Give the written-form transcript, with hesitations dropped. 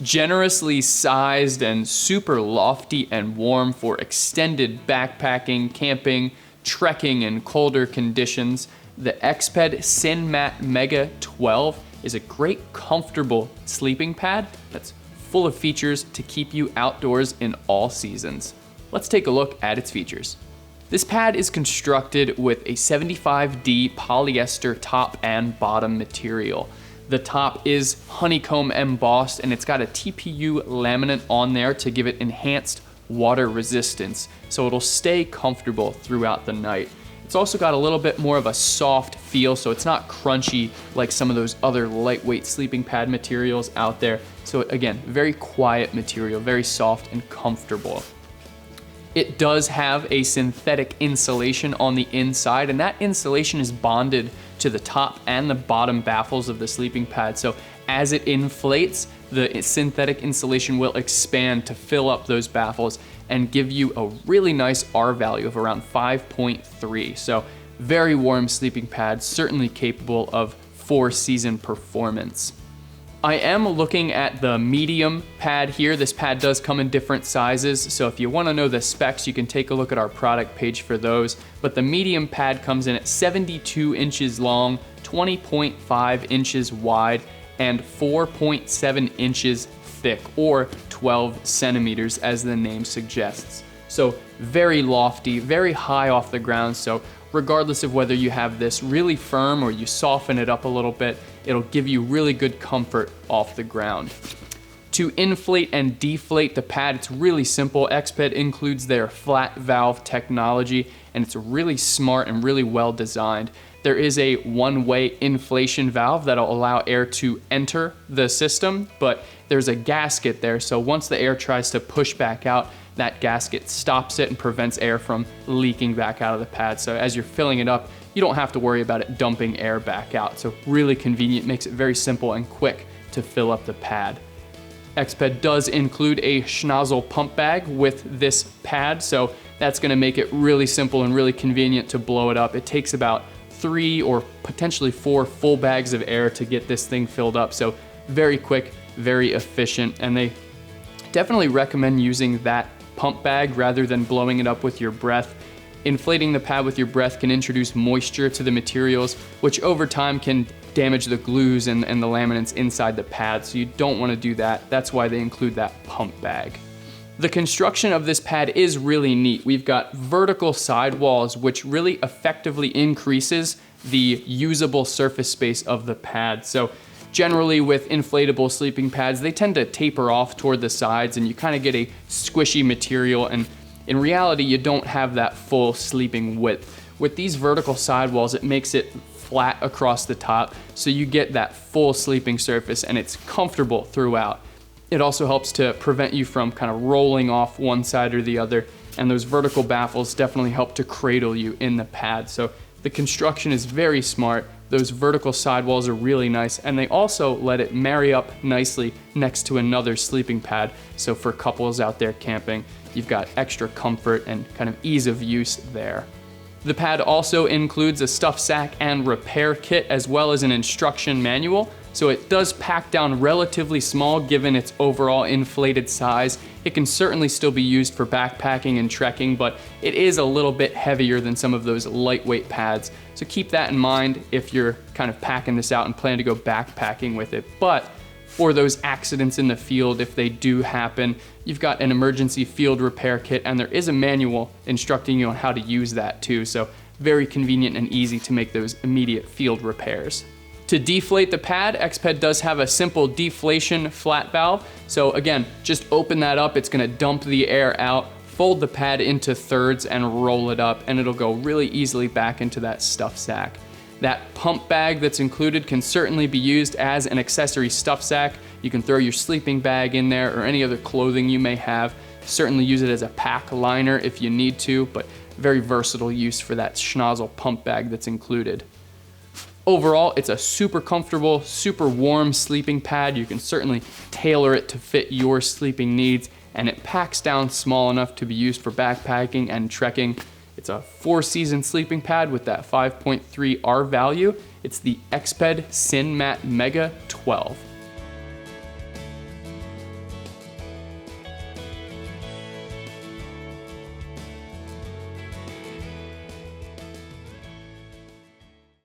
Generously sized and super lofty and warm for extended backpacking, camping, trekking, and colder conditions, the Exped SynMat Mega 12 is a great, comfortable sleeping pad that's full of features to keep you outdoors in all seasons. Let's take a look at its features. This pad is constructed with a 75D polyester top and bottom material. The top is honeycomb embossed and it's got a TPU laminate on there to give it enhanced water resistance, so it'll stay comfortable throughout the night. It's also got a little bit more of a soft feel, so it's not crunchy like some of those other lightweight sleeping pad materials out there. So again, very quiet material, very soft and comfortable. It does have a synthetic insulation on the inside, and that insulation is bonded to the top and the bottom baffles of the sleeping pad. So as it inflates, the synthetic insulation will expand to fill up those baffles and give you a really nice R value of around 5.3. So very warm sleeping pad, certainly capable of 4-season performance. I am looking at the medium pad here. This pad does come in different sizes, so if you want to know the specs, you can take a look at our product page for those. But the medium pad comes in at 72 inches long, 20.5 inches wide, and 4.7 inches thick, or 12 centimeters as the name suggests. So very lofty, very high off the ground, so regardless of whether you have this really firm or you soften it up a little bit, it'll give you really good comfort off the ground. To inflate and deflate the pad, it's really simple. Exped includes their flat valve technology, and it's really smart and really well designed. There is a one-way inflation valve that'll allow air to enter the system, but there's a gasket there, so once the air tries to push back out, that gasket stops it and prevents air from leaking back out of the pad. So as you're filling it up, you don't have to worry about it dumping air back out. So really convenient, makes it very simple and quick to fill up the pad. Exped does include a schnozzle pump bag with this pad, so that's gonna make it really simple and really convenient to blow it up. It takes about 3 or potentially 4 full bags of air to get this thing filled up. So very quick, very efficient, and they definitely recommend using that pump bag rather than blowing it up with your breath. Inflating the pad with your breath can introduce moisture to the materials, which over time can damage the glues and the laminates inside the pad, so you don't want to do that. That's why they include that pump bag. The construction of this pad is really neat. We've got vertical sidewalls, which really effectively increases the usable surface space of the pad. So generally with inflatable sleeping pads, they tend to taper off toward the sides and you kind of get a squishy material, and in reality, you don't have that full sleeping width. With these vertical sidewalls, it makes it flat across the top, so you get that full sleeping surface and it's comfortable throughout. It also helps to prevent you from kind of rolling off one side or the other, and those vertical baffles definitely help to cradle you in the pad. So the construction is very smart. Those vertical sidewalls are really nice, and they also let it marry up nicely next to another sleeping pad. So for couples out there camping, you've got extra comfort and kind of ease of use there. The pad also includes a stuff sack and repair kit, as well as an instruction manual. So it does pack down relatively small given its overall inflated size. It can certainly still be used for backpacking and trekking, but it is a little bit heavier than some of those lightweight pads. So keep that in mind if you're kind of packing this out and plan to go backpacking with it. But for those accidents in the field, if they do happen, you've got an emergency field repair kit, and there is a manual instructing you on how to use that too. So very convenient and easy to make those immediate field repairs. To deflate the pad, Exped does have a simple deflation flat valve. So again, just open that up, it's gonna dump the air out, fold the pad into thirds and roll it up, and it'll go really easily back into that stuff sack. That pump bag that's included can certainly be used as an accessory stuff sack. You can throw your sleeping bag in there or any other clothing you may have. Certainly use it as a pack liner if you need to, but very versatile use for that schnozzle pump bag that's included. Overall, it's a super comfortable, super warm sleeping pad. You can certainly tailor it to fit your sleeping needs, and it packs down small enough to be used for backpacking and trekking. It's a 4-season sleeping pad with that 5.3 R value. It's the Exped SynMat Mega 12.